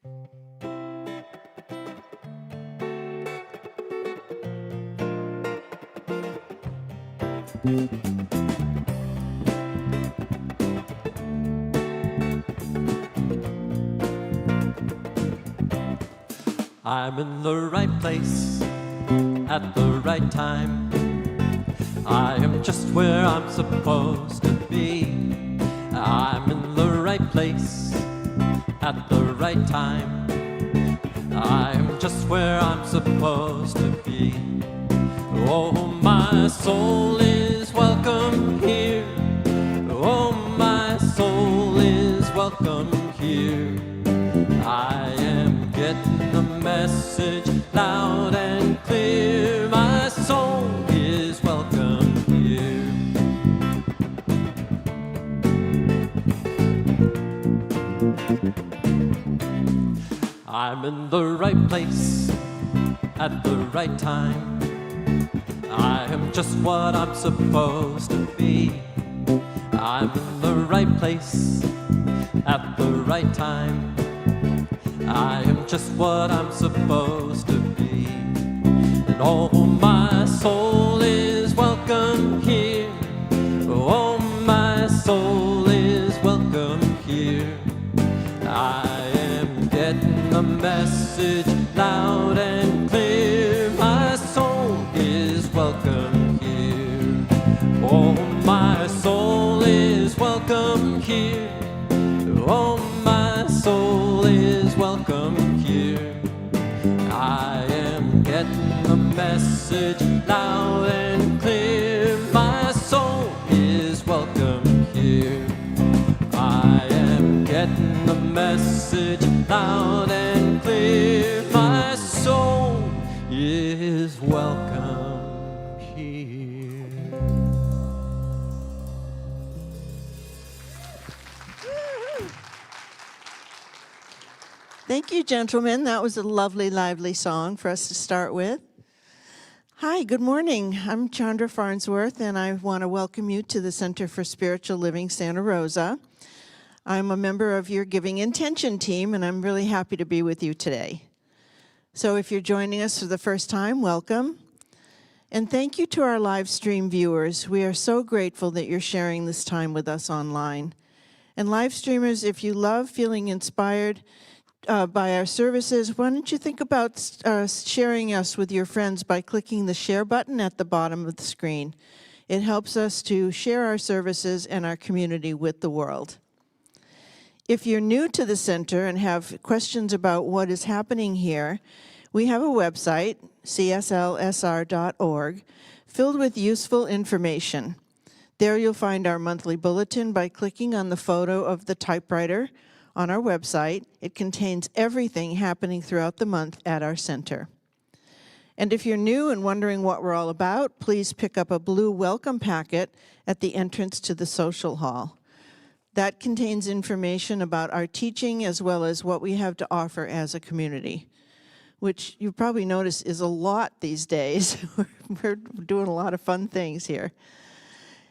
I'm in the right place at the right time. I am just where I'm supposed to be. I'm in the right place at the right time. I'm just where I'm supposed to be. Oh, my soul is welcome here. Oh, my soul is welcome here. I am getting the message loud and clear. My soul is welcome here. I'm in the right place at the right time. I am just what I'm supposed to be. I'm in the right place at the right time. I am just what I'm supposed to be. And oh, my soul is welcome here. Oh, my soul is welcome here. I am getting the message loud and clear. My soul is welcome here. Oh, my soul is welcome here. Oh, my soul is welcome here. I am getting the message loud and clear. My soul is welcome here. I am getting the message loud and clear. My soul is welcome here. Thank you, gentlemen. That was a lovely, lively song for us to start with. Hi, good morning. I'm Chandra Farnsworth, and I want to welcome you to the Center for Spiritual Living Santa Rosa. I'm a member of your Giving Intention team, and I'm really happy to be with you today. So if you're joining us for the first time, welcome. And thank you to our live stream viewers. We are so grateful that you're sharing this time with us online. And live streamers, if you love feeling inspired by our services, why don't you think about sharing us with your friends by clicking the share button at the bottom of the screen. It helps us to share our services and our community with the world. If you're new to the center and have questions about what is happening here, we have a website, CSLSR.org, filled with useful information. There you'll find our monthly bulletin by clicking on the photo of the typewriter on our website. It contains everything happening throughout the month at our center. And if you're new and wondering what we're all about, please pick up a blue welcome packet at the entrance to the social hall. That contains information about our teaching as well as what we have to offer as a community, which you probably notice is a lot these days. We're doing a lot of fun things here.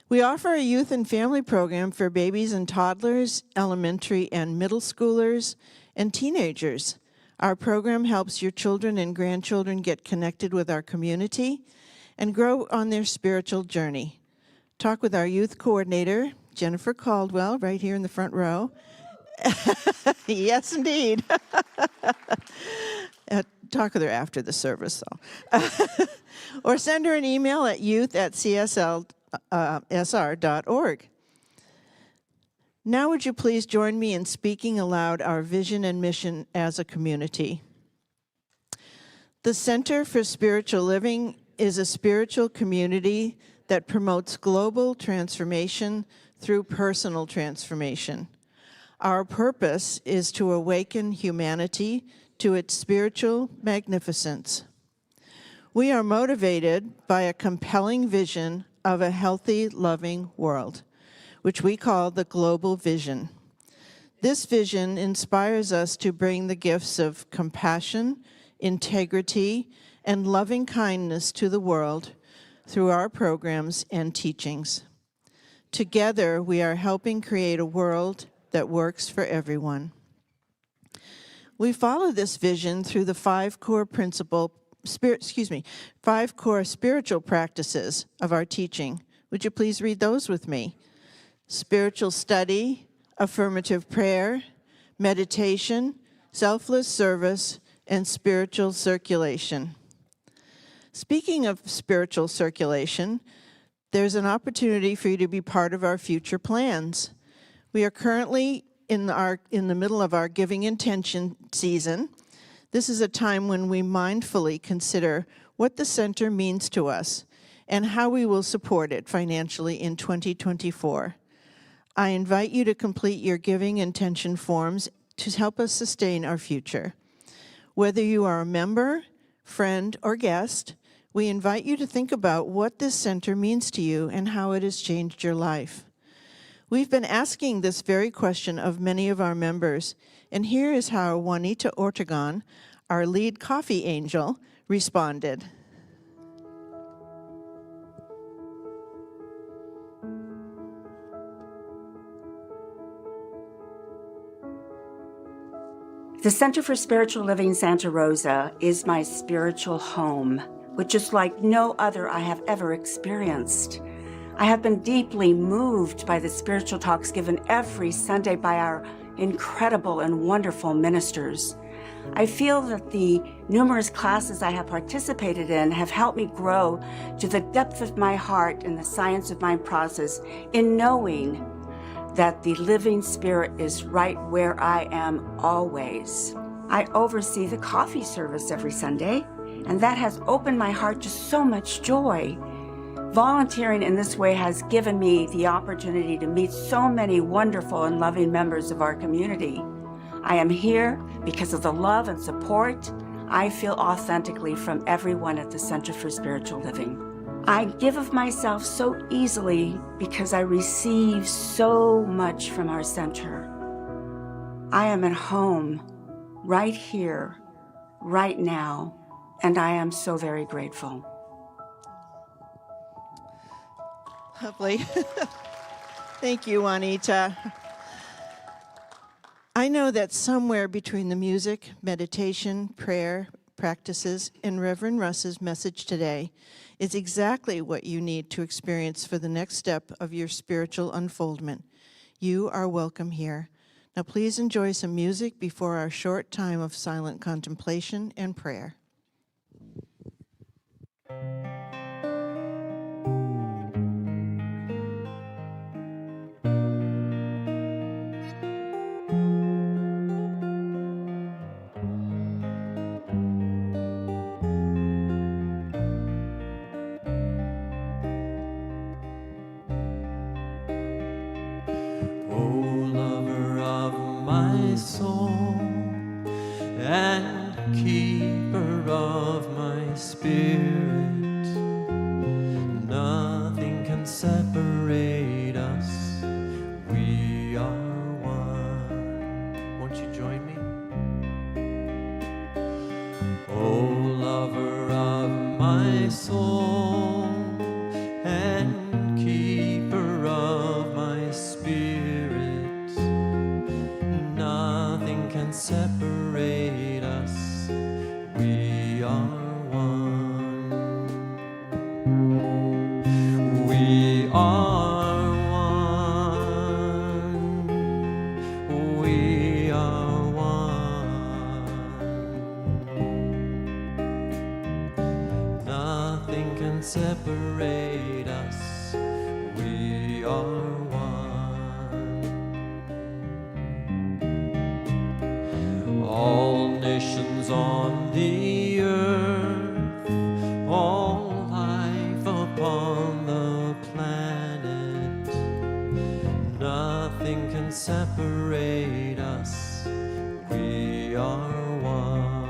We offer a youth and family program for babies and toddlers, elementary and middle schoolers, and teenagers. Our program helps your children and grandchildren get connected with our community and grow on their spiritual journey. Talk with our youth coordinator, Jennifer Caldwell, right here in the front row. Yes, indeed. Talk with her after the service, though. Or send her an email at youth@CSLSR.org. Now would you please join me in speaking aloud our vision and mission as a community. The Center for Spiritual Living is a spiritual community that promotes global transformation through personal transformation. Our purpose is to awaken humanity to its spiritual magnificence. We are motivated by a compelling vision of a healthy, loving world, which we call the Global Vision. This vision inspires us to bring the gifts of compassion, integrity, and loving kindness to the world through our programs and teachings. Together, we are helping create a world that works for everyone. We follow this vision through the five core spiritual practices of our teaching. Would you please read those with me? Spiritual study, affirmative prayer, meditation, selfless service, and spiritual circulation. Speaking of spiritual circulation, there's an opportunity for you to be part of our future plans. We are currently in the middle of our giving intention season. This is a time when we mindfully consider what the center means to us and how we will support it financially in 2024. I invite you to complete your giving intention forms to help us sustain our future. Whether you are a member, friend, or guest, we invite you to think about what this center means to you and how it has changed your life. We've been asking this very question of many of our members, and here is how Juanita Ortegon, our lead coffee angel, responded. The Center for Spiritual Living Santa Rosa is my spiritual home, which is like no other I have ever experienced. I have been deeply moved by the spiritual talks given every Sunday by our incredible and wonderful ministers. I feel that the numerous classes I have participated in have helped me grow to the depth of my heart in the science of mind process in knowing that the living spirit is right where I am always. I oversee the coffee service every Sunday, and that has opened my heart to so much joy. Volunteering in this way has given me the opportunity to meet so many wonderful and loving members of our community. I am here because of the love and support I feel authentically from everyone at the Center for Spiritual Living. I give of myself so easily because I receive so much from our center. I am at home, right here, right now, and I am so very grateful. Lovely. Thank you, Juanita. I know that somewhere between the music, meditation, prayer, practices, and Reverend Russ's message today is exactly what you need to experience for the next step of your spiritual unfoldment. You are welcome here. Now please enjoy some music before our short time of silent contemplation and prayer. Soul and keeper of my spirit, nothing can separate us. We are one. Won't you join me? Oh, lover of my soul and keeper of my spirit, separate us, we are one. We are one. We are one. Nothing can separate us, we are one. All nations on the earth, all life upon the planet, nothing can separate us, we are one.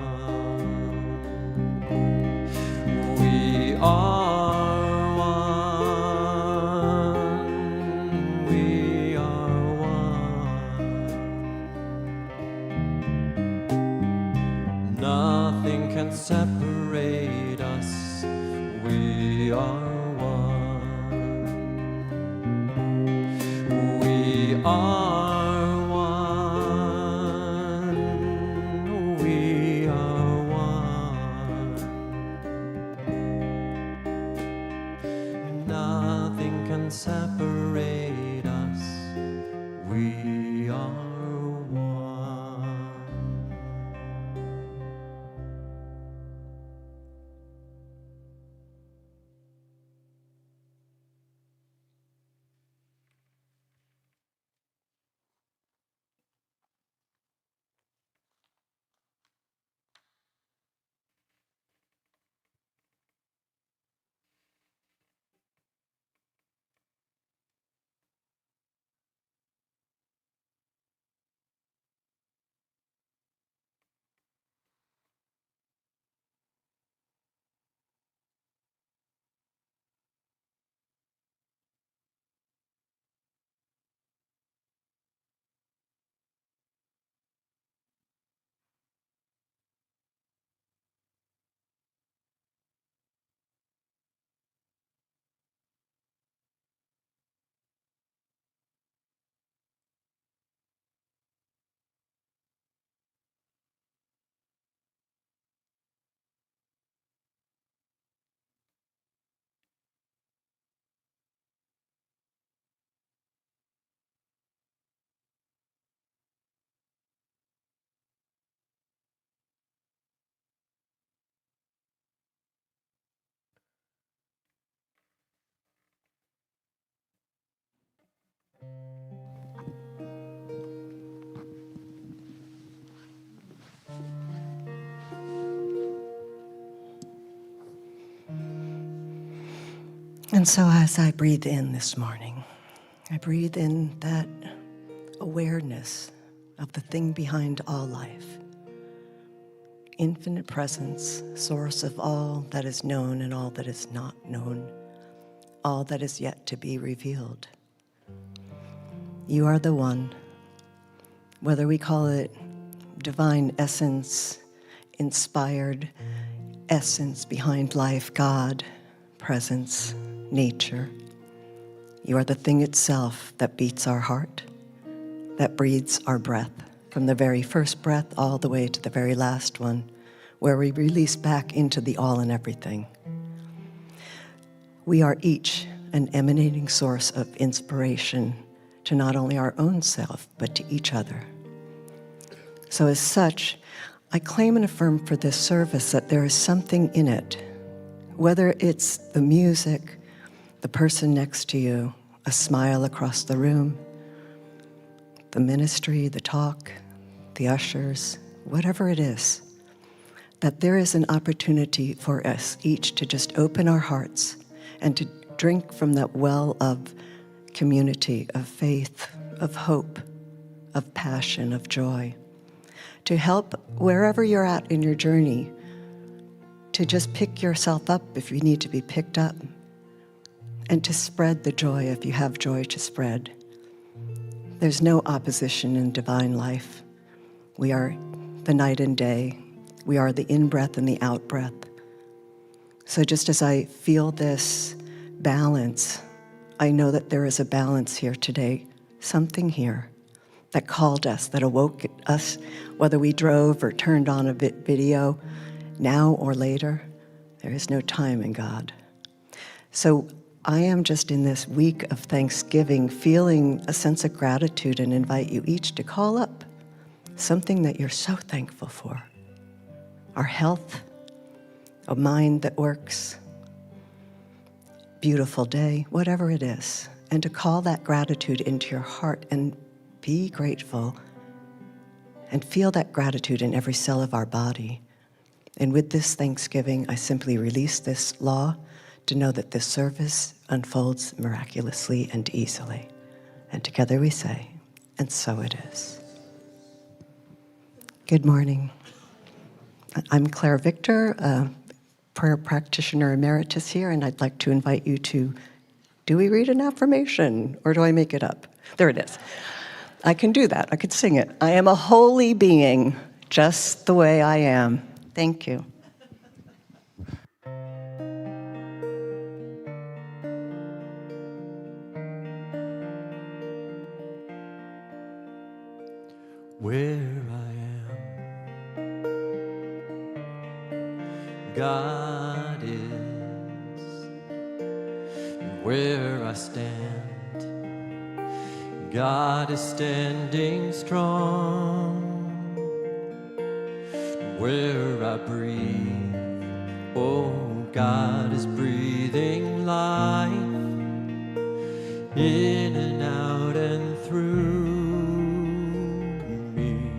We are one. We are one. Nothing can separate us, we are one. We are one. And so as I breathe in this morning, I breathe in that awareness of the thing behind all life. Infinite presence, source of all that is known and all that is not known, all that is yet to be revealed. You are the one, whether we call it divine essence, inspired essence behind life, God, presence, nature. You are the thing itself that beats our heart, that breathes our breath, from the very first breath all the way to the very last one, where we release back into the all and everything. We are each an emanating source of inspiration to not only our own self, but to each other. So as such, I claim and affirm for this service that there is something in it, whether it's the music, the person next to you, a smile across the room, the ministry, the talk, the ushers, whatever it is, that there is an opportunity for us each to just open our hearts and to drink from that well of community, of faith, of hope, of passion, of joy, to help wherever you're at in your journey, to just pick yourself up if you need to be picked up, and to spread the joy if you have joy to spread. There's no opposition in divine life. We are the night and day. We are the in-breath and the out-breath. So just as I feel this balance, I know that there is a balance here today, something here that called us, that awoke us, whether we drove or turned on a video, now or later. There is no time in God. So I am just in this week of Thanksgiving feeling a sense of gratitude and invite you each to call up something that you're so thankful for. Our health, a mind that works, beautiful day, whatever it is, and to call that gratitude into your heart and be grateful and feel that gratitude in every cell of our body. And with this Thanksgiving, I simply release this law to know that this service unfolds miraculously and easily. And together we say, and so it is. Good morning. I'm Claire Victor, a prayer practitioner emeritus here, and I'd like to invite you to, do we read an affirmation or do I make it up? There it is. I can do that. I could sing it. I am a holy being, just the way I am. Thank you. Where I am, God is. Where I stand, God is standing strong. Where I breathe, oh, God is breathing life in and out and through me,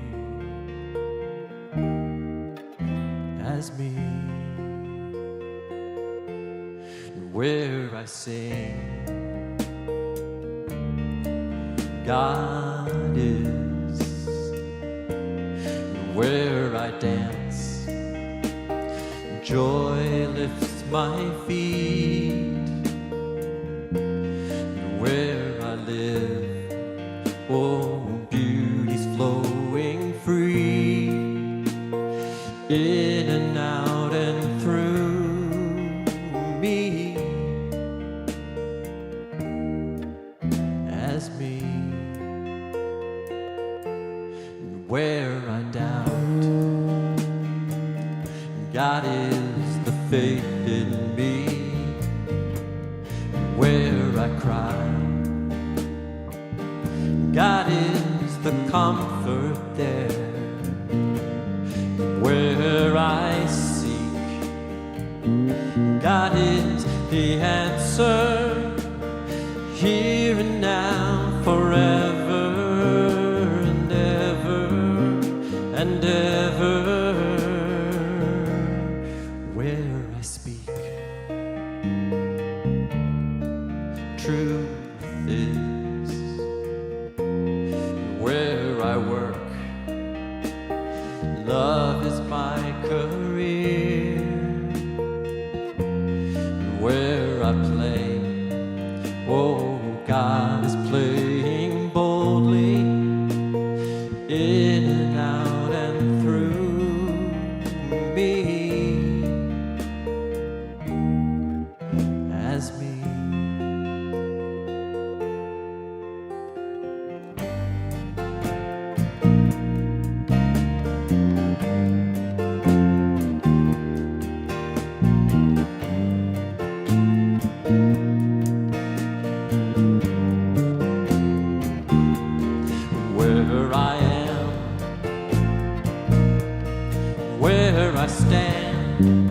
as me. Where I sing, God is. Where I dance, joy lifts my feet. Where I live, oh, beauty's flowing free, in and out and through me, as me. Where I doubt, God is the faith in me. Where I cry, God is the comfort there. Where I seek, God is the answer, here and now, forever and ever and ever. Where I speak, in and out and through me as me. Where I am, where I stand,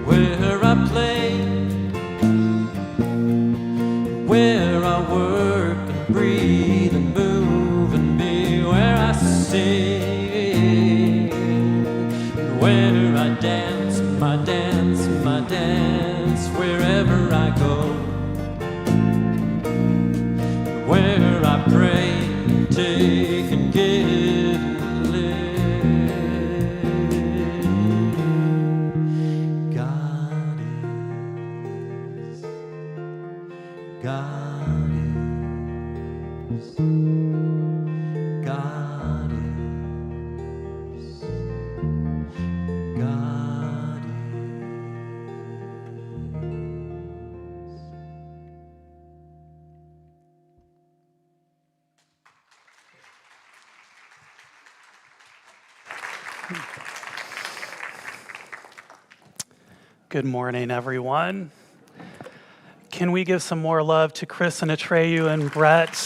where I play, where I work and breathe and move and be, where I sing, where I dance, my dance, my dance, wherever I go. Where I pray, take and give and live. God is, God is, God is, God is. Good morning, everyone. Can we give some more love to Chris and Atreyu and Brett?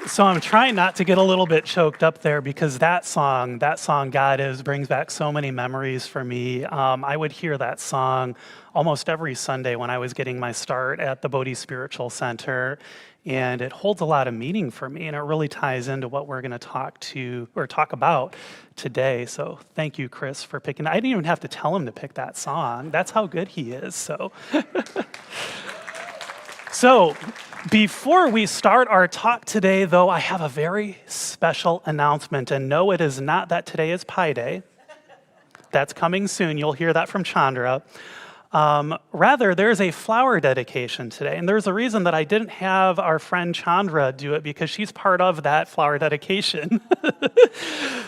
So I'm trying not to get a little bit choked up there because that song, God Is, brings back so many memories for me. I would hear that song almost every Sunday when I was getting my start at the Bodhi Spiritual Center, and it holds a lot of meaning for me, and it really ties into what we're going to talk about today. So thank you, Chris, for picking. I didn't even have to tell him to pick that song. That's how good he is. So before we start our talk today, though, I have a very special announcement. And no, it is not that today is Pi Day. That's coming soon. You'll hear that from Chandra. Rather, there's a flower dedication today. And there's a reason that I didn't have our friend Chandra do it, because she's part of that flower dedication.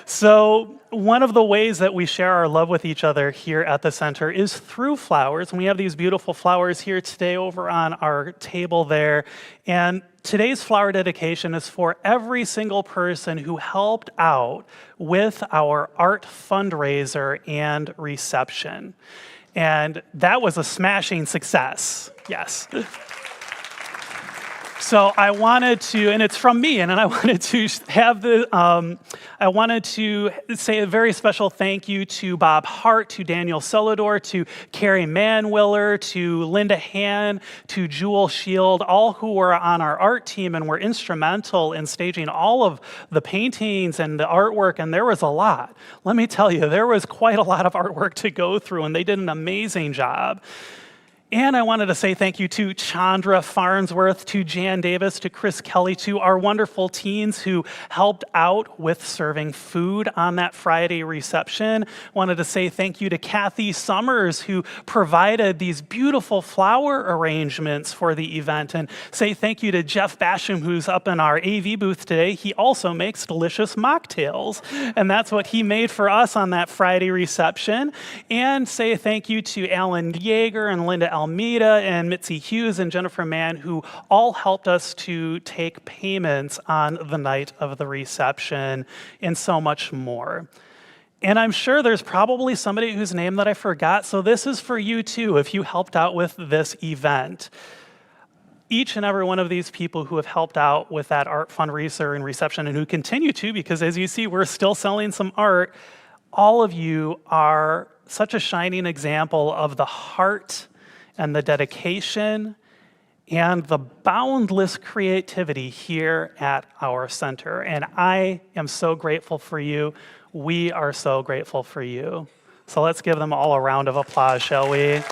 So one of the ways that we share our love with each other here at the center is through flowers. And we have these beautiful flowers here today over on our table there. And today's flower dedication is for every single person who helped out with our art fundraiser and reception. And that was a smashing success, yes. So I wanted to, and it's from me, and I wanted to have I wanted to say a very special thank you to Bob Hart, to Daniel Celador, to Carrie Manwiller, to Linda Han, to Jewel Shield, all who were on our art team and were instrumental in staging all of the paintings and the artwork, and there was a lot. Let me tell you, there was quite a lot of artwork to go through, and they did an amazing job. And I wanted to say thank you to Chandra Farnsworth, to Jan Davis, to Chris Kelly, to our wonderful teens who helped out with serving food on that Friday reception. Wanted to say thank you to Kathy Summers, who provided these beautiful flower arrangements for the event. And say thank you to Jeff Basham, who's up in our AV booth today. He also makes delicious mocktails. And that's what he made for us on that Friday reception. And say thank you to Alan Yeager and Linda Almeida and Mitzi Hughes and Jennifer Mann, who all helped us to take payments on the night of the reception, and so much more. And I'm sure there's probably somebody whose name that I forgot, so this is for you too, if you helped out with this event. Each and every one of these people who have helped out with that art fundraiser and reception, and who continue to, because as you see, we're still selling some art, all of you are such a shining example of the heart and the dedication and the boundless creativity here at our center. And I am so grateful for you. We are so grateful for you. So let's give them all a round of applause, shall we?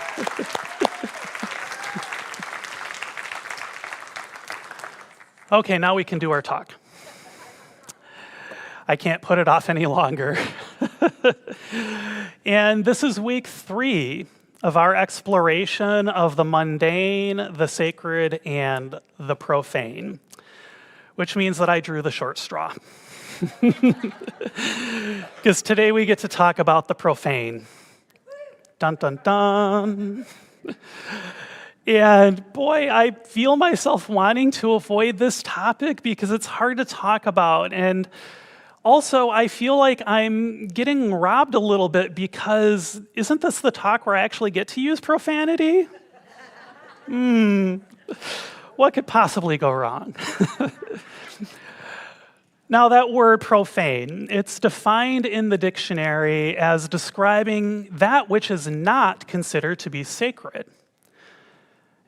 Okay, now we can do our talk. I can't put it off any longer. And this is week 3 of our exploration of the mundane, the sacred, and the profane, which means that I drew the short straw. Because today we get to talk about the profane. Dun, dun, dun. And boy, I feel myself wanting to avoid this topic because it's hard to talk about. And also, I feel like I'm getting robbed a little bit because isn't this the talk where I actually get to use profanity? What could possibly go wrong? Now, that word profane, it's defined in the dictionary as describing that which is not considered to be sacred.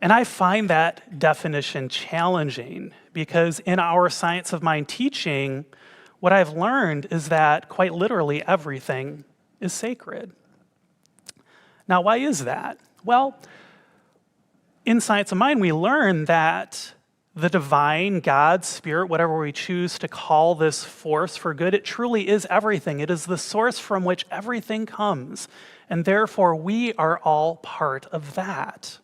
And I find that definition challenging because in our Science of Mind teaching, what I've learned is that quite literally everything is sacred. Now, why is that? Well, in Science of Mind, we learn that the divine, God, Spirit, whatever we choose to call this force for good, it truly is everything. It is the source from which everything comes, and therefore we are all part of that.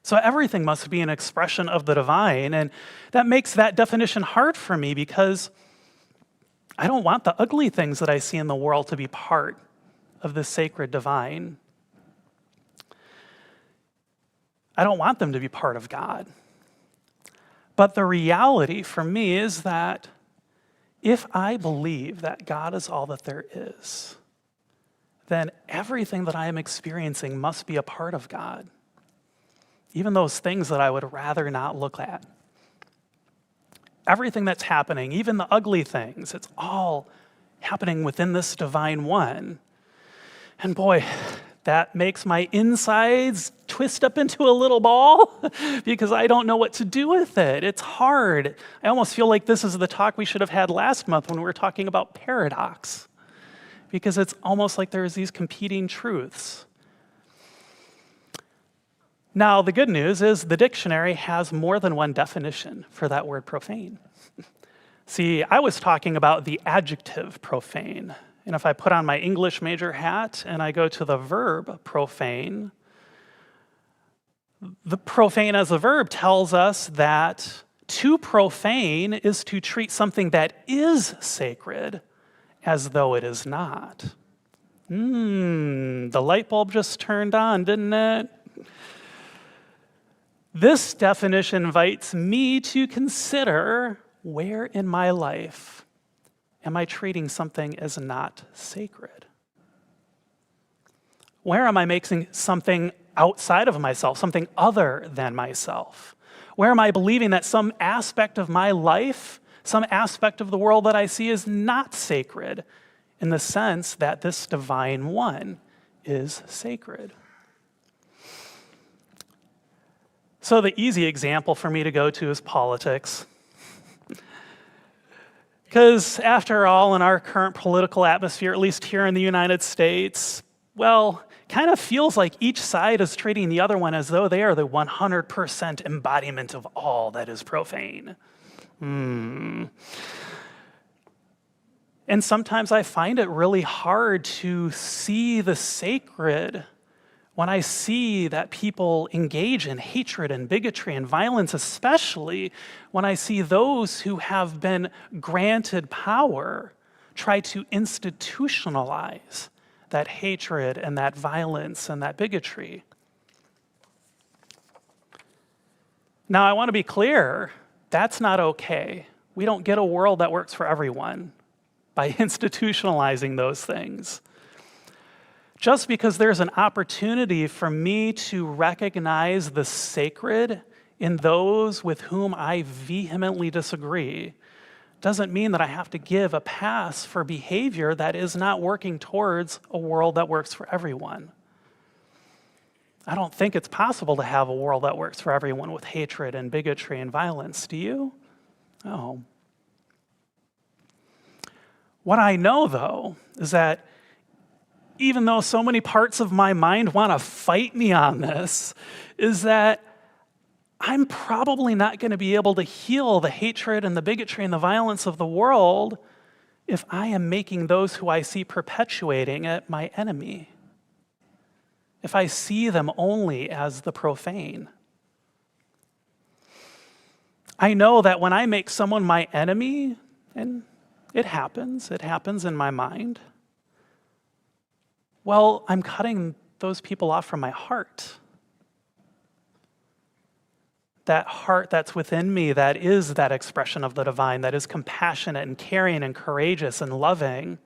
So everything must be an expression of the divine, and that makes that definition hard for me because I don't want the ugly things that I see in the world to be part of the sacred divine. I don't want them to be part of God. But the reality for me is that if I believe that God is all that there is, then everything that I am experiencing must be a part of God. Even those things that I would rather not look at. Everything that's happening, even the ugly things, it's all happening within this divine one. And boy, that makes my insides twist up into a little ball because I don't know what to do with it. It's hard. I almost feel like this is the talk we should have had last month when we were talking about paradox, because it's almost like there's these competing truths. Now, the good news is the dictionary has more than one definition for that word profane. See, I was talking about the adjective profane. And if I put on my English major hat and I go to the verb profane, the profane as a verb tells us that to profane is to treat something that is sacred as though it is not. The light bulb just turned on, didn't it? This definition invites me to consider where in my life am I treating something as not sacred? Where am I making something outside of myself, something other than myself? Where am I believing that some aspect of my life, some aspect of the world that I see is not sacred in the sense that this divine one is sacred? So the easy example for me to go to is politics. Because after all, in our current political atmosphere, at least here in the United States, well, kind of feels like each side is treating the other one as though they are the 100% embodiment of all that is profane. And sometimes I find it really hard to see the sacred when I see that people engage in hatred and bigotry and violence, especially when I see those who have been granted power try to institutionalize that hatred and that violence and that bigotry. Now, I want to be clear, that's not okay. We don't get a world that works for everyone by institutionalizing those things. Just because there's an opportunity for me to recognize the sacred in those with whom I vehemently disagree doesn't mean that I have to give a pass for behavior that is not working towards a world that works for everyone. I don't think it's possible to have a world that works for everyone with hatred and bigotry and violence. Do you? No. What I know, though, is that even though so many parts of my mind want to fight me on this, is that I'm probably not going to be able to heal the hatred and the bigotry and the violence of the world if I am making those who I see perpetuating it my enemy. if I see them only as the profane? I know that when I make someone my enemy, and it happens in my mind, well, I'm cutting those people off from my heart. That heart that's within me, that is that expression of the divine, that is compassionate and caring and courageous and loving.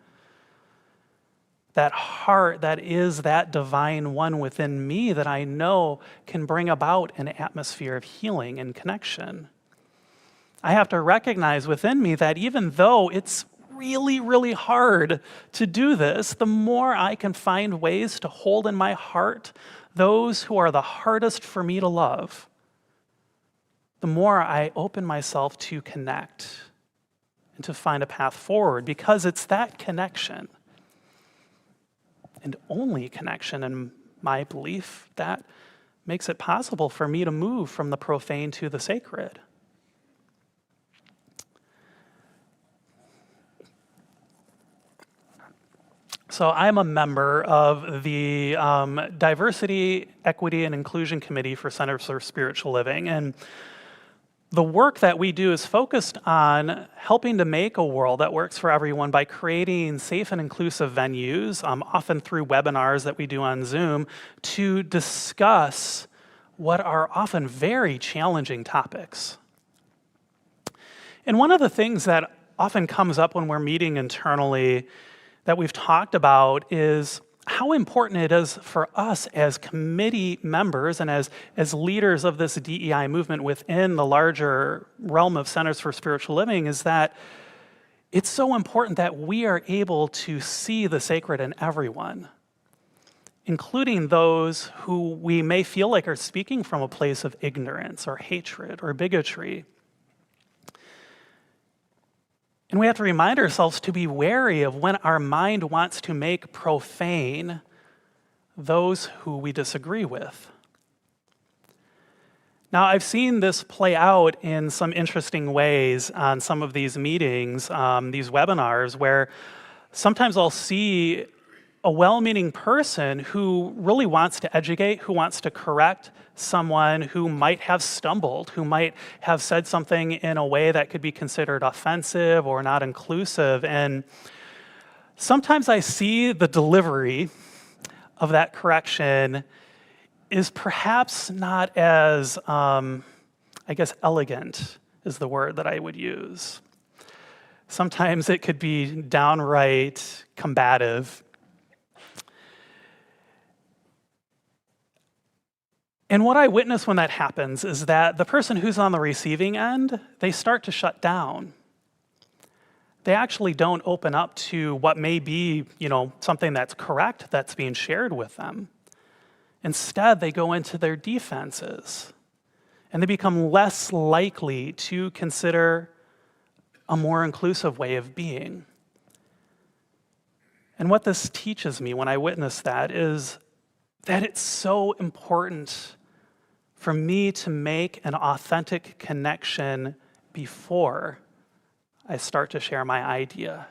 That heart that is that divine one within me that I know can bring about an atmosphere of healing and connection. I have to recognize within me that even though it's really, really hard to do this, the more I can find ways to hold in my heart those who are the hardest for me to love, the more I open myself to connect and to find a path forward, because it's that connection, and only connection, in my belief, that makes it possible for me to move from the profane to the sacred. So I'm a member of the Diversity, Equity, and Inclusion Committee for Centers for Spiritual Living. And the work that we do is focused on helping to make a world that works for everyone by creating safe and inclusive venues, often through webinars that we do on Zoom, to discuss what are often very challenging topics. And one of the things that often comes up when we're meeting internally that we've talked about is how important it is for us as committee members and as leaders of this DEI movement within the larger realm of Centers for Spiritual Living, is that it's so important that we are able to see the sacred in everyone, including those who we may feel like are speaking from a place of ignorance or hatred or bigotry. And we have to remind ourselves to be wary of when our mind wants to make profane those who we disagree with. Now, I've seen this play out in some interesting ways on some of these meetings, these webinars, where sometimes I'll see a well-meaning person who really wants to educate, who wants to correct someone who might have stumbled, who might have said something in a way that could be considered offensive or not inclusive. And sometimes I see the delivery of that correction is perhaps not as, elegant is the word that I would use. Sometimes it could be downright combative. And what I witness when that happens is that the person who's on the receiving end, they start to shut down. They actually don't open up to what may be, something that's correct that's being shared with them. Instead, they go into their defenses, and they become less likely to consider a more inclusive way of being. And what this teaches me when I witness that is that it's so important for me to make an authentic connection before I start to share my idea.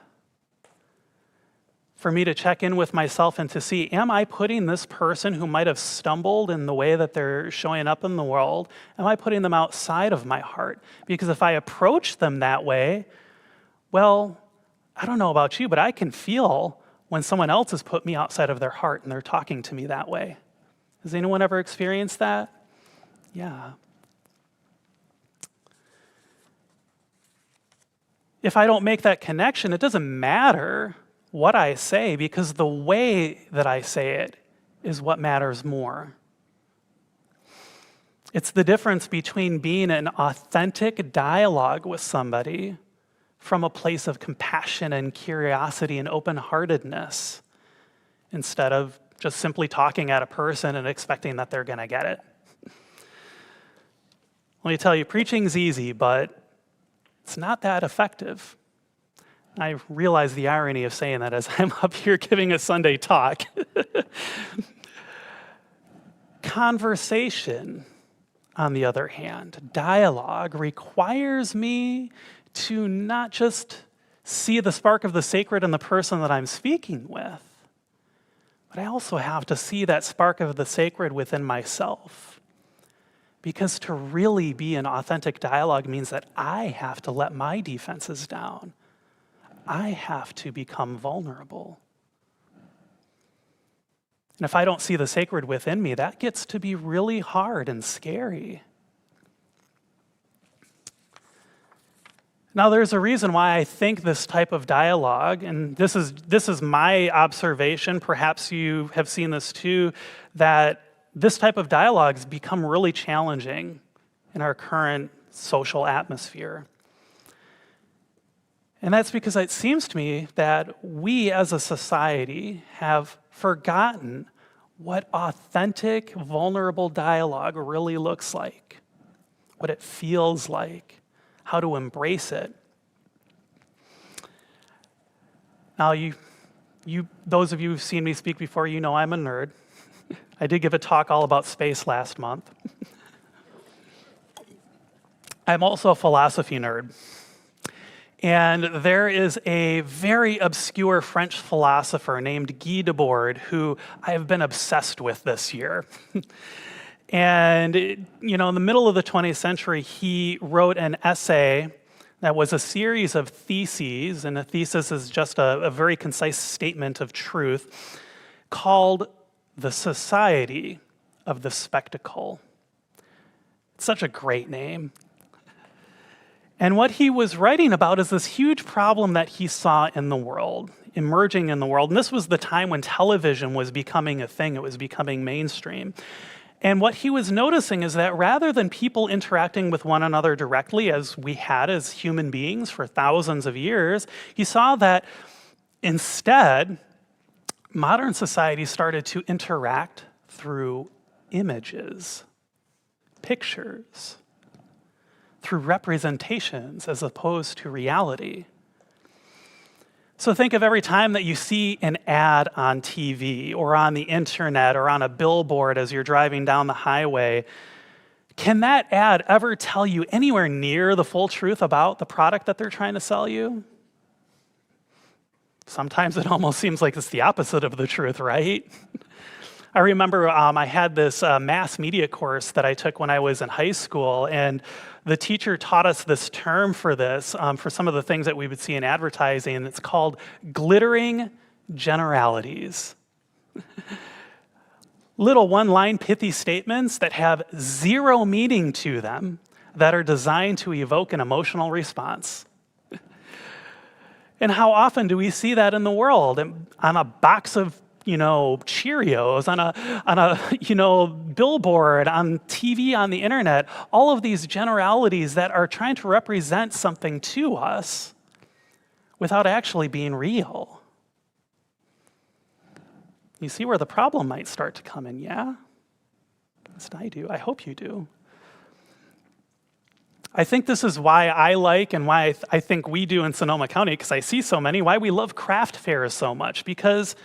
For me to check in with myself and to see, am I putting this person who might have stumbled in the way that they're showing up in the world, am I putting them outside of my heart? Because if I approach them that way, well, I don't know about you, but I can feel when someone else has put me outside of their heart and they're talking to me that way. Has anyone ever experienced that? Yeah. If I don't make that connection, it doesn't matter what I say, because the way that I say it is what matters more. It's the difference between being an authentic dialogue with somebody from a place of compassion and curiosity and open-heartedness, instead of just simply talking at a person and expecting that they're going to get it. Let me tell you, preaching's easy, but it's not that effective. I realize the irony of saying that as I'm up here giving a Sunday talk. Conversation, on the other hand, dialogue, requires me to not just see the spark of the sacred in the person that I'm speaking with, But I also have to see that spark of the sacred within myself. Because to really be in authentic dialogue means that I have to let my defenses down. I have to become vulnerable. And if I don't see the sacred within me, that gets to be really hard and scary. Now, there's a reason why I think this type of dialogue, and this is my observation, perhaps you have seen this too, that this type of dialogue has become really challenging in our current social atmosphere. And that's because it seems to me that we as a society have forgotten what authentic, vulnerable dialogue really looks like, what it feels like, how to embrace it. Now, those of you who've seen me speak before, you know I'm a nerd. I did give a talk all about space last month. I'm also a philosophy nerd. And there is a very obscure French philosopher named Guy Debord who I have been obsessed with this year. And, in the middle of the 20th century, he wrote an essay that was a series of theses, and a thesis is just a very concise statement of truth, called The Society of the Spectacle. It's such a great name. And what he was writing about is this huge problem that he saw in the world, emerging in the world. And this was the time when television was becoming a thing. It was becoming mainstream. And what he was noticing is that rather than people interacting with one another directly, as we had as human beings for thousands of years, he saw that instead, modern society started to interact through images, pictures, through representations as opposed to reality. So think of every time that you see an ad on TV or on the internet or on a billboard as you're driving down the highway. Can that ad ever tell you anywhere near the full truth about the product that they're trying to sell you? Sometimes it almost seems like it's the opposite of the truth, right? I remember I had this mass media course that I took when I was in high school, and the teacher taught us this term for this, for some of the things that we would see in advertising, and it's called glittering generalities. Little one-line pithy statements that have zero meaning to them that are designed to evoke an emotional response. And how often do we see that in the world? On a box of Cheerios, on a billboard, on TV, on the internet, all of these generalities that are trying to represent something to us without actually being real. You see where the problem might start to come in, yeah? At least I do. I hope you do. I think this is why I like and why I think we do in Sonoma County, because I see so many, why we love craft fairs so much, because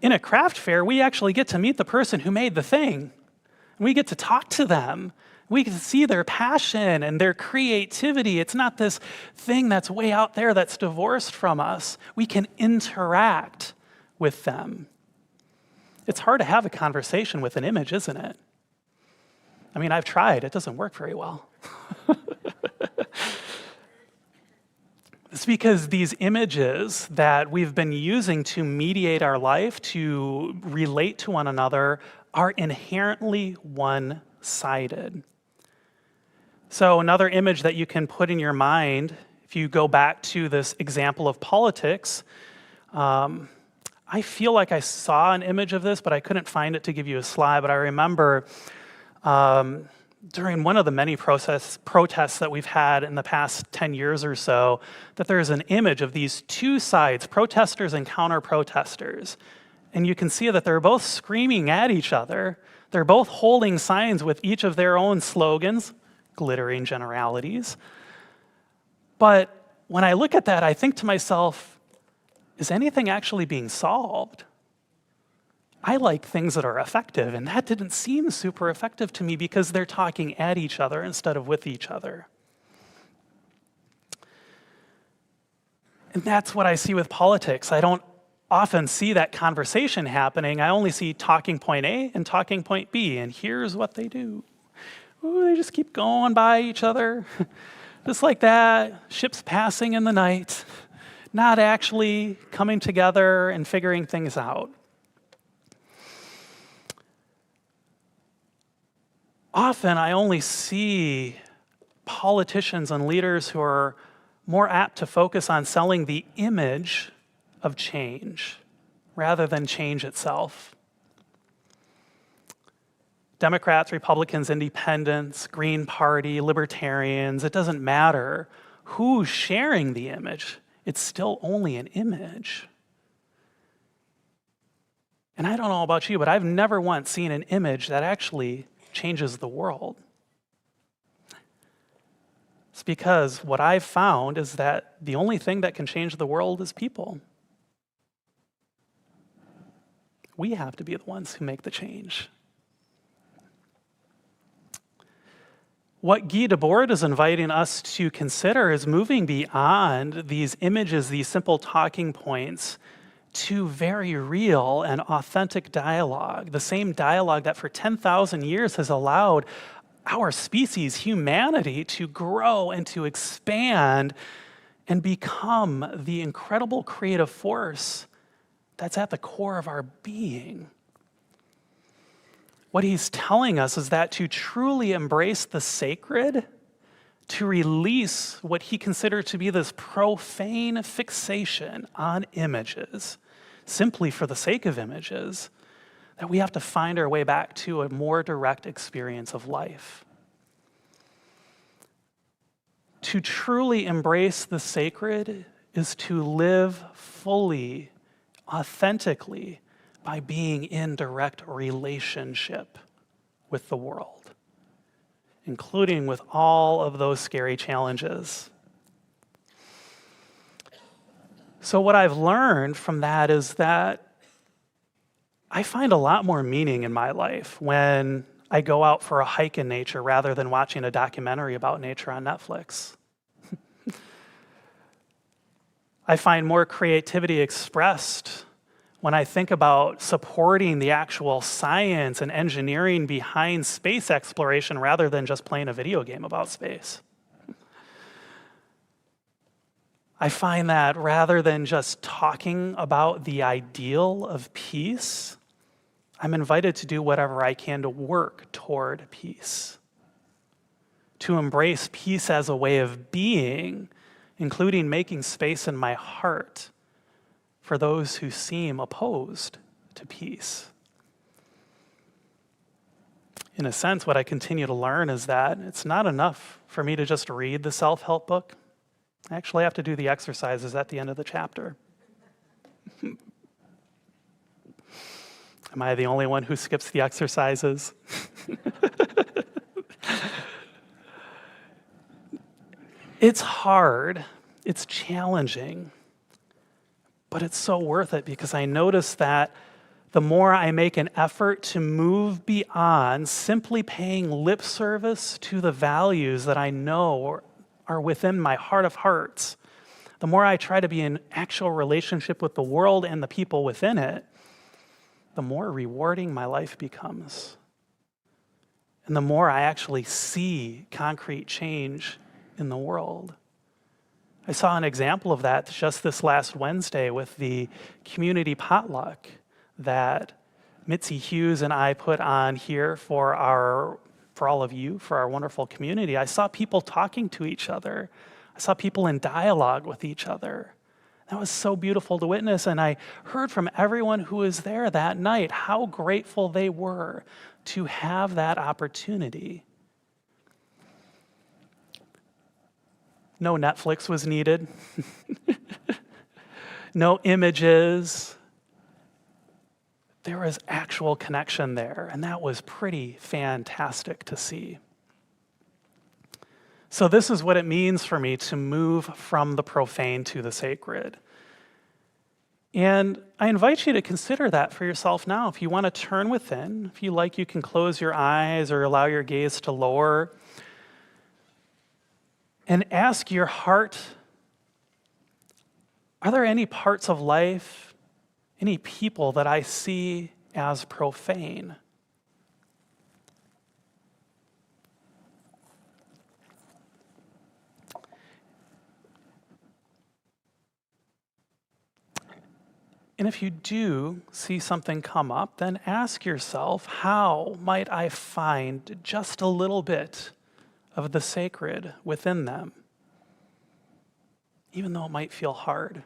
in a craft fair, we actually get to meet the person who made the thing. We get to talk to them. We get to see their passion and their creativity. It's not this thing that's way out there that's divorced from us. We can interact with them. It's hard to have a conversation with an image, isn't it? I mean, I've tried. It doesn't work very well. It's because these images that we've been using to mediate our life, to relate to one another, are inherently one-sided. So another image that you can put in your mind, if you go back to this example of politics, I feel like I saw an image of this, but I couldn't find it to give you a slide. But I remember during one of the many protests that we've had in the past 10 years or so, that there's an image of these two sides, protesters and counter-protesters. And you can see that they're both screaming at each other. They're both holding signs with each of their own slogans, glittering generalities. But when I look at that, I think to myself, is anything actually being solved? I like things that are effective, and that didn't seem super effective to me because they're talking at each other instead of with each other. And that's what I see with politics. I don't often see that conversation happening. I only see talking point A and talking point B, and here's what they do. Ooh, they just keep going by each other, just like that, ships passing in the night, not actually coming together and figuring things out. Often I only see politicians and leaders who are more apt to focus on selling the image of change rather than change itself. Democrats, Republicans, Independents, Green Party, Libertarians, it doesn't matter who's sharing the image. It's still only an image. And I don't know about you, but I've never once seen an image that actually changes the world. It's because what I've found is that the only thing that can change the world is people. We have to be the ones who make the change. What Guy Debord is inviting us to consider is moving beyond these images, these simple talking points, to very real and authentic dialogue, the same dialogue that for 10,000 years has allowed our species, humanity, to grow and to expand and become the incredible creative force that's at the core of our being. What he's telling us is that to truly embrace the sacred, to release what he considered to be this profane fixation on images, simply for the sake of images, that we have to find our way back to a more direct experience of life. To truly embrace the sacred is to live fully, authentically, by being in direct relationship with the world, including with all of those scary challenges. So what I've learned from that is that I find a lot more meaning in my life when I go out for a hike in nature rather than watching a documentary about nature on Netflix. I find more creativity expressed when I think about supporting the actual science and engineering behind space exploration rather than just playing a video game about space. I find that rather than just talking about the ideal of peace, I'm invited to do whatever I can to work toward peace, to embrace peace as a way of being, including making space in my heart for those who seem opposed to peace. In a sense, what I continue to learn is that it's not enough for me to just read the self-help book. I actually have to do the exercises at the end of the chapter. Am I the only one who skips the exercises? It's hard, it's challenging, but it's so worth it because I notice that the more I make an effort to move beyond simply paying lip service to the values that I know are within my heart of hearts, the more I try to be in actual relationship with the world and the people within it, the more rewarding my life becomes. And the more I actually see concrete change in the world. I saw an example of that just this last Wednesday with the community potluck that Mitzi Hughes and I put on here for all of you, for our wonderful community. I saw people talking to each other. I saw people in dialogue with each other. That was so beautiful to witness, and I heard from everyone who was there that night how grateful they were to have that opportunity. No Netflix was needed. No images. There was actual connection there, and that was pretty fantastic to see. So this is what it means for me to move from the profane to the sacred. And I invite you to consider that for yourself now. If you want to turn within, if you like, you can close your eyes or allow your gaze to lower and ask your heart, are there any parts of life any people that I see as profane. And if you do see something come up, then ask yourself, how might I find just a little bit of the sacred within them, even though it might feel hard?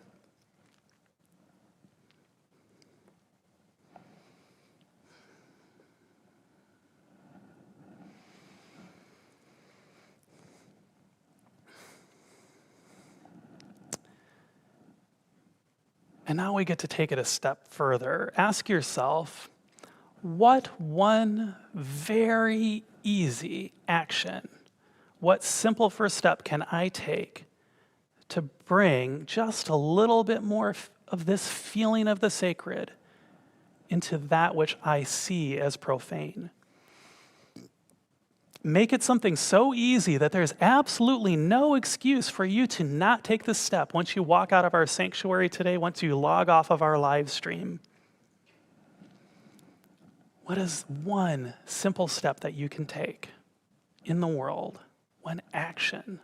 And now we get to take it a step further. Ask yourself, what one very easy action, what simple first step can I take to bring just a little bit more of this feeling of the sacred into that which I see as profane? Make it something so easy that there's absolutely no excuse for you to not take this step once you walk out of our sanctuary today, once you log off of our live stream. What is one simple step that you can take in the world? One action.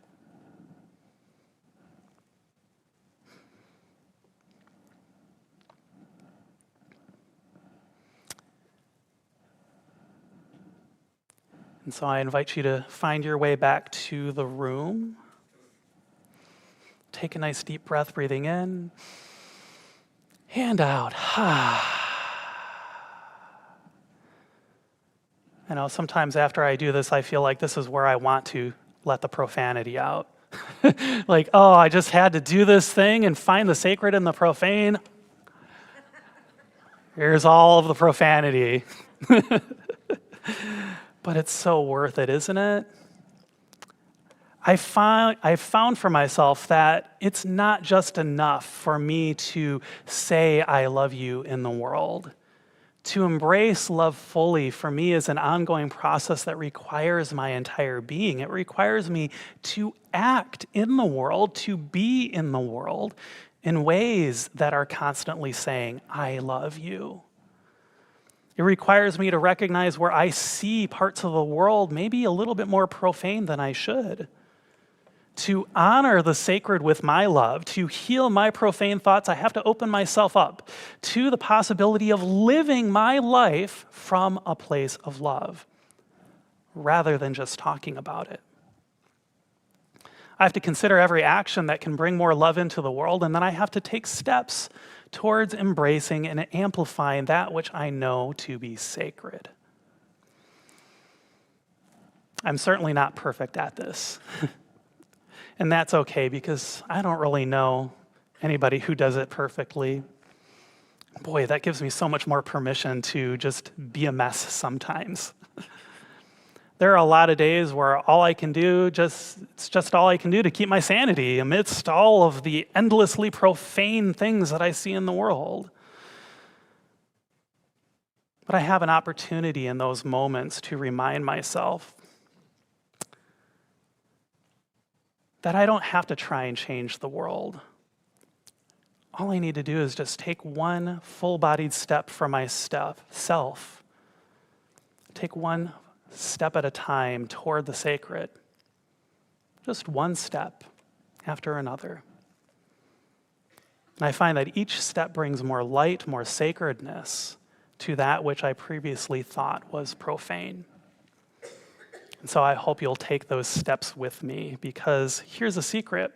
And so I invite you to find your way back to the room. Take a nice deep breath, breathing in and out. I know sometimes after I do this, I feel like this is where I want to let the profanity out. Like, oh, I just had to do this thing and find the sacred in the profane. Here's all of the profanity. But it's so worth it, isn't it? I found for myself that it's not just enough for me to say I love you in the world. To embrace love fully for me is an ongoing process that requires my entire being. It requires me to act in the world, to be in the world in ways that are constantly saying, I love you. It requires me to recognize where I see parts of the world maybe a little bit more profane than I should. To honor the sacred with my love, to heal my profane thoughts, I have to open myself up to the possibility of living my life from a place of love, rather than just talking about it. I have to consider every action that can bring more love into the world, and then I have to take steps towards embracing and amplifying that which I know to be sacred. I'm certainly not perfect at this. And that's okay, because I don't really know anybody who does it perfectly. Boy, that gives me so much more permission to just be a mess sometimes. There are a lot of days where all I can do, it's just all I can do to keep my sanity amidst all of the endlessly profane things that I see in the world. But I have an opportunity in those moments to remind myself that I don't have to try and change the world. All I need to do is just take one full-bodied step for myself. Take one step at a time toward the sacred. Just one step after another. And I find that each step brings more light, more sacredness to that which I previously thought was profane. And so I hope you'll take those steps with me, because here's a secret.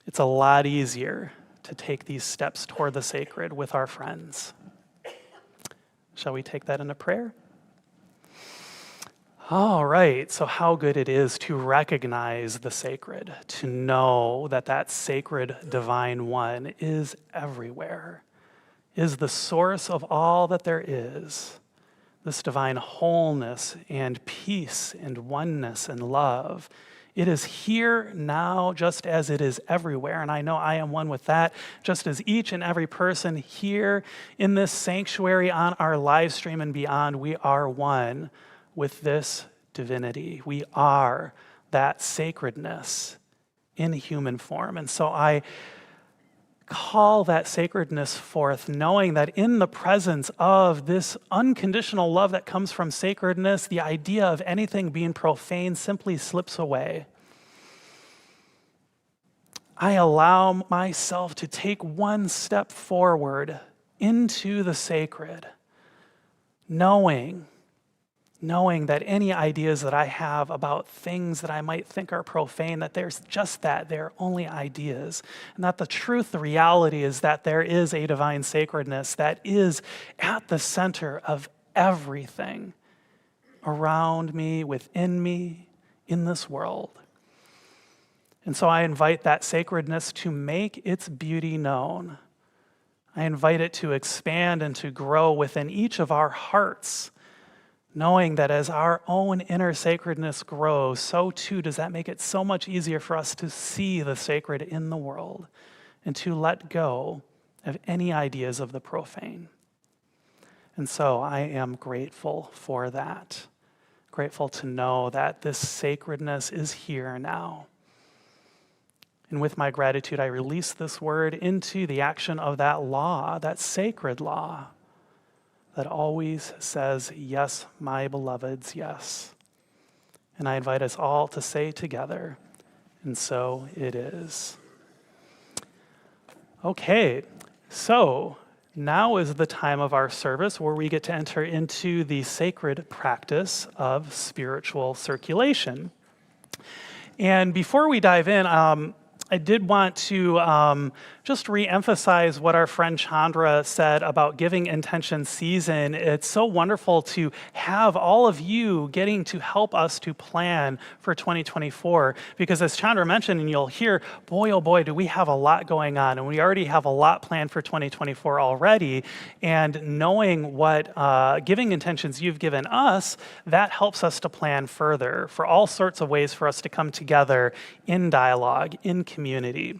It's a lot easier to take these steps toward the sacred with our friends. Shall we take that into prayer? All right, so how good it is to recognize the sacred, to know that that sacred divine one is everywhere, is the source of all that there is, this divine wholeness and peace and oneness and love. It is here now just as it is everywhere, and I know I am one with that, just as each and every person here in this sanctuary on our live stream and beyond, we are one with this divinity. We are that sacredness in human form. And so I call that sacredness forth, knowing that in the presence of this unconditional love that comes from sacredness, the idea of anything being profane simply slips away. I allow myself to take one step forward into the sacred, knowing that any ideas that I have about things that I might think are profane, that there's just that, they're only ideas. And that the truth, the reality is that there is a divine sacredness that is at the center of everything around me, within me, in this world. And so I invite that sacredness to make its beauty known. I invite it to expand and to grow within each of our hearts, knowing that as our own inner sacredness grows, so too does that make it so much easier for us to see the sacred in the world and to let go of any ideas of the profane. And so I am grateful for that, grateful to know that this sacredness is here now. And with my gratitude, I release this word into the action of that law, that sacred law, that always says, yes, my beloveds, yes. And I invite us all to say together, and so it is. Okay, so now is the time of our service where we get to enter into the sacred practice of spiritual circulation. And before we dive in, I did want to just re-emphasize what our friend Chandra said about Giving Intention season. It's so wonderful to have all of you getting to help us to plan for 2024, because as Chandra mentioned, and you'll hear, boy, oh boy, do we have a lot going on, and we already have a lot planned for 2024 already, and knowing what giving intentions you've given us, that helps us to plan further for all sorts of ways for us to come together in dialogue, in community.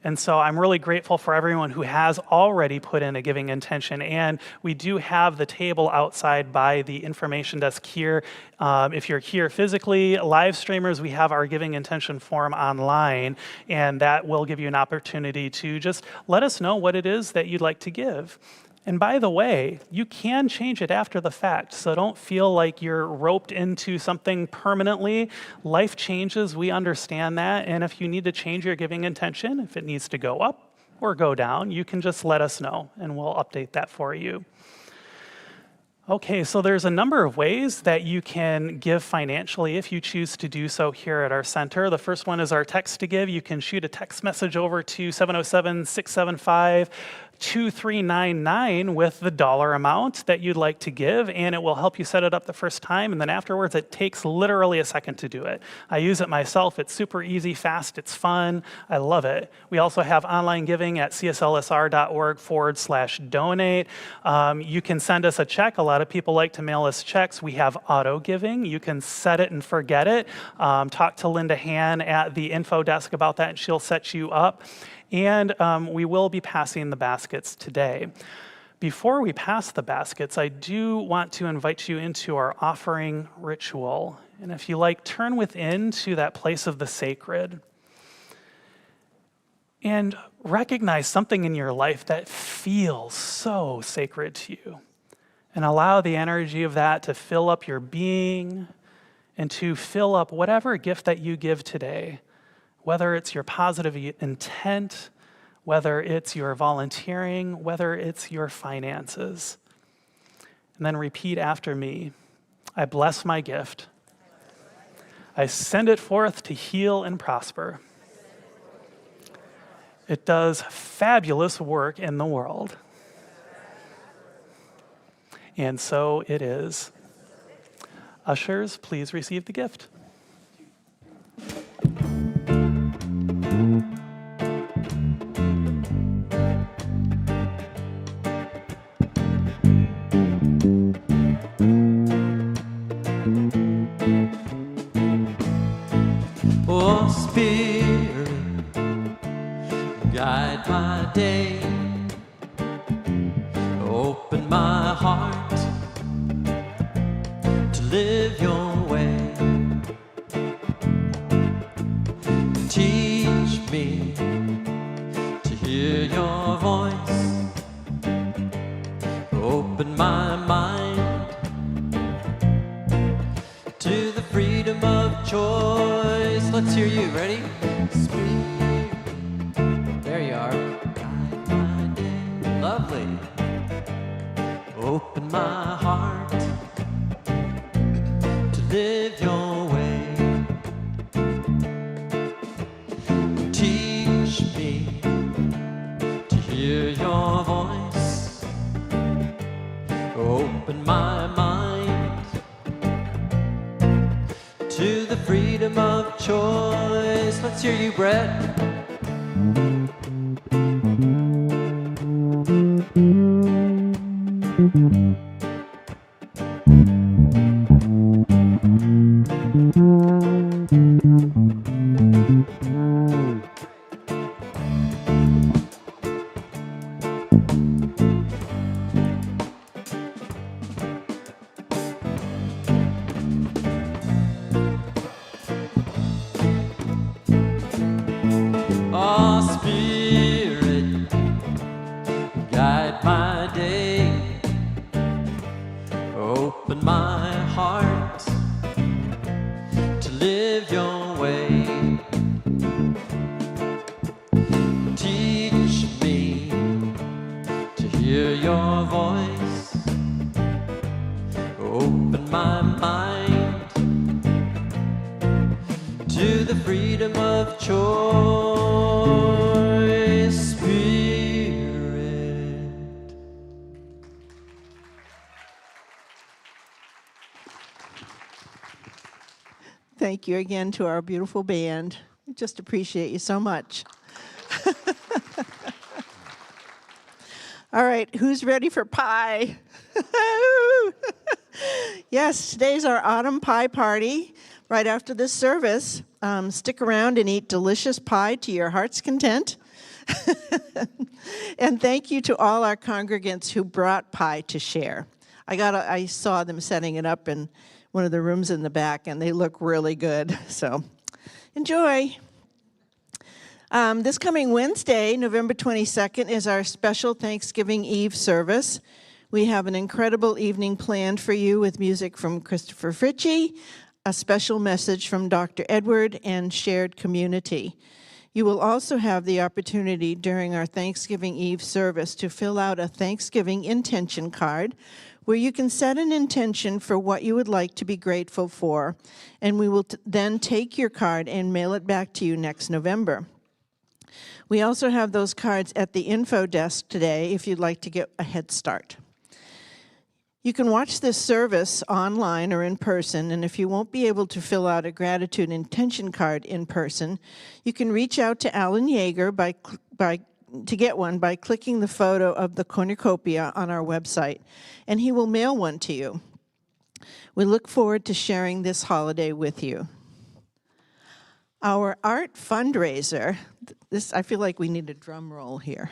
And so I'm really grateful for everyone who has already put in a giving intention. And we do have the table outside by the information desk here. If you're here physically, live streamers, we have our giving intention form online, and that will give you an opportunity to just let us know what it is that you'd like to give. And by the way, you can change it after the fact, so don't feel like you're roped into something permanently. Life changes, we understand that, and if you need to change your giving intention, if it needs to go up or go down, you can just let us know, and we'll update that for you. Okay, so there's a number of ways that you can give financially if you choose to do so here at our center. The first one is our text to give. You can shoot a text message over to 707-675-2399 with the dollar amount that you'd like to give, and it will help you set it up the first time, and then afterwards it takes literally a second to do it. I use it myself. It's super easy, fast, it's fun. I love it. We also have online giving at cslsr.org/donate. You can send us a check. A lot of people like to mail us checks. We have auto giving. You can set it and forget it. Talk to Linda Han at the info desk about that, and she'll set you up. And we will be passing the baskets today. Before we pass the baskets, I do want to invite you into our offering ritual. And if you like, turn within to that place of the sacred and recognize something in your life that feels so sacred to you. And allow the energy of that to fill up your being and to fill up whatever gift that you give today. Whether it's your positive intent, whether it's your volunteering, whether it's your finances. And then repeat after me. I bless my gift. I send it forth to heal and prosper. It does fabulous work in the world. And so it is. Ushers, please receive the gift. Oh, Spirit, guide my day. Open my heart to live your way. Teach me to hear your let's hear you. Ready? Spirit. There you are. Guide my day. Lovely. Open my heart to live your way. Teach me to hear your voice. Open my mind to the freedom of choice. Let's hear you, Brett. Oh, Spirit, guide my day. Open my heart to live your way. Teach me to hear your voice. Open my mind to the freedom of choice. Spirit. Thank you again to our beautiful band. We just appreciate you so much. All right, who's ready for pie? Yes, today's our autumn pie party. Right after this service, stick around and eat delicious pie to your heart's content. And thank you to all our congregants who brought pie to share. I saw them setting it up in one of the rooms in the back, and they look really good. So enjoy. This coming Wednesday, November 22nd, is our special Thanksgiving Eve service. We have an incredible evening planned for you with music from Christopher Fritchie, a special message from Dr. Edward, and shared community. You will also have the opportunity during our Thanksgiving Eve service to fill out a Thanksgiving intention card where you can set an intention for what you would like to be grateful for, and we will then take your card and mail it back to you next November. We also have those cards at the info desk today if you'd like to get a head start. You can watch this service online or in person, and if you won't be able to fill out a gratitude intention card in person, you can reach out to Alan Yeager to get one by clicking the photo of the cornucopia on our website, and he will mail one to you. We look forward to sharing this holiday with you. Our art fundraiser, I feel like we need a drum roll here,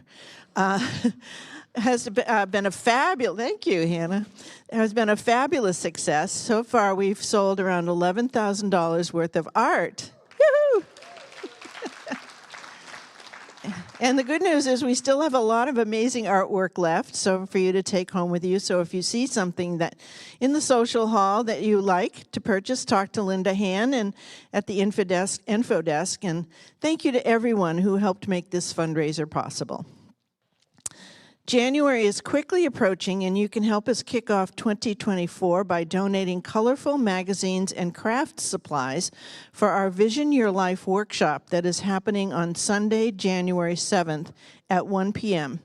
has been a fabulous, thank you, Hannah, has been a fabulous success. So far, we've sold around $11,000 worth of art. Woo-hoo! And the good news is we still have a lot of amazing artwork left for you to take home with you. So if you see something that in the social hall that you like to purchase, talk to Linda Han and at the info desk. And thank you to everyone who helped make this fundraiser possible. January is quickly approaching, and you can help us kick off 2024 by donating colorful magazines and craft supplies for our Vision Your Life workshop that is happening on Sunday, January 7th at 1 p.m.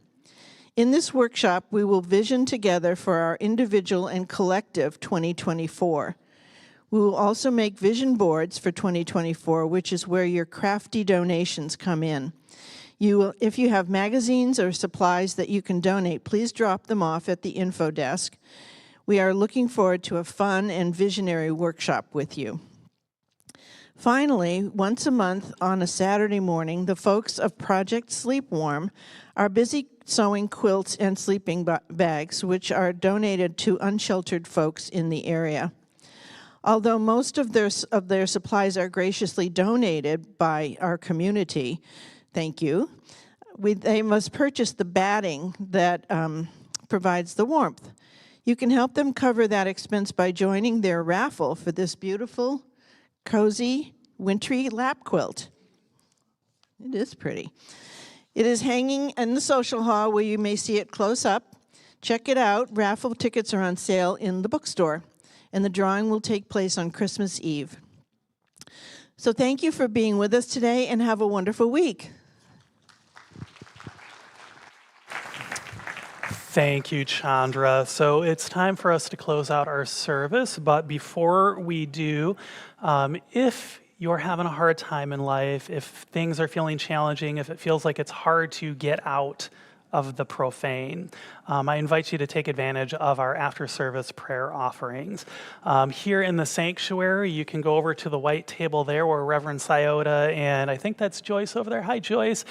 In this workshop, we will vision together for our individual and collective 2024. We will also make vision boards for 2024, which is where your crafty donations come in. If you have magazines or supplies that you can donate, please drop them off at the info desk. We are looking forward to a fun and visionary workshop with you. Finally, once a month on a Saturday morning, the folks of Project Sleep Warm are busy sewing quilts and sleeping bags, which are donated to unsheltered folks in the area. Although most of their supplies are graciously donated by our community, thank you, they must purchase the batting that provides the warmth. You can help them cover that expense by joining their raffle for this beautiful, cozy wintry lap quilt. It is pretty. It is hanging in the social hall where you may see it close up. Check it out. Raffle tickets are on sale in the bookstore, and the drawing will take place on Christmas Eve. So thank you for being with us today, and have a wonderful week. Thank you, Chandra. So it's time for us to close out our service, but before we do, if you're having a hard time in life, if things are feeling challenging, if it feels like it's hard to get out of the profane, I invite you to take advantage of our after-service prayer offerings. Here in the sanctuary, you can go over to the white table there where Reverend Sciotta and I think that's Joyce over there. Hi, Joyce.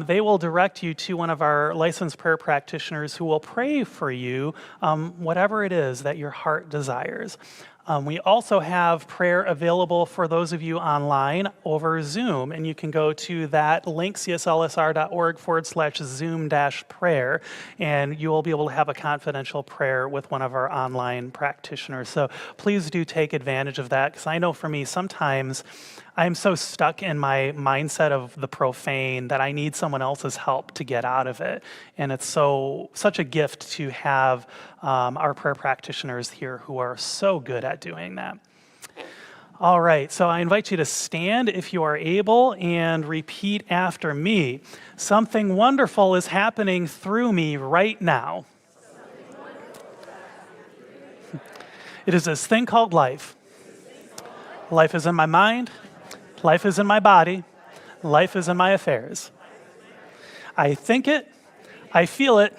They will direct you to one of our licensed prayer practitioners who will pray for you, whatever it is that your heart desires. We also have prayer available for those of you online over Zoom, and you can go to that link, cslsr.org/Zoom-prayer, and you will be able to have a confidential prayer with one of our online practitioners. So please do take advantage of that, because I know for me, sometimes I'm so stuck in my mindset of the profane that I need someone else's help to get out of it. And it's such a gift to have our prayer practitioners here who are so good at doing that. All right, so I invite you to stand if you are able and repeat after me. Something wonderful is happening through me right now. It is this thing called life. Life is in my mind. Life is in my body. Life is in my affairs. I think it, I feel it,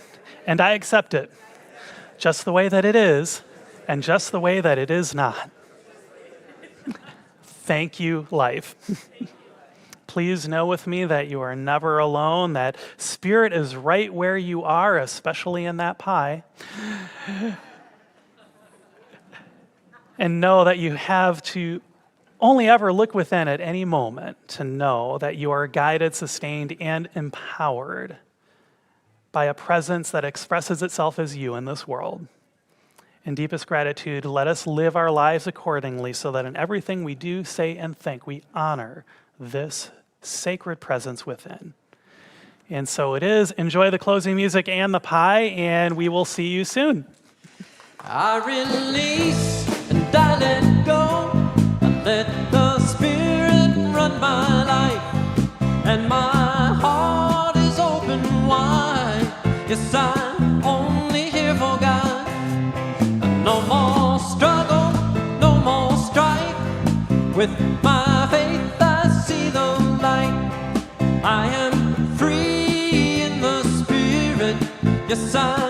and I accept it, just the way that it is, and just the way that it is not. Thank you, life. Please know with me that you are never alone, that Spirit is right where you are, especially in that pie. And know that you have to only ever look within at any moment to know that you are guided, sustained, and empowered by a presence that expresses itself as you in this world. In deepest gratitude, let us live our lives accordingly so that in everything we do, say, and think, we honor this sacred presence within. And so it is. Enjoy the closing music and the pie, and we will see you soon. I release and I let go. Let the Spirit run my life, and my heart is open wide. Yes, I'm only here for God. No more struggle, no more strife. With my faith I see the light. I am free in the Spirit. Yes, I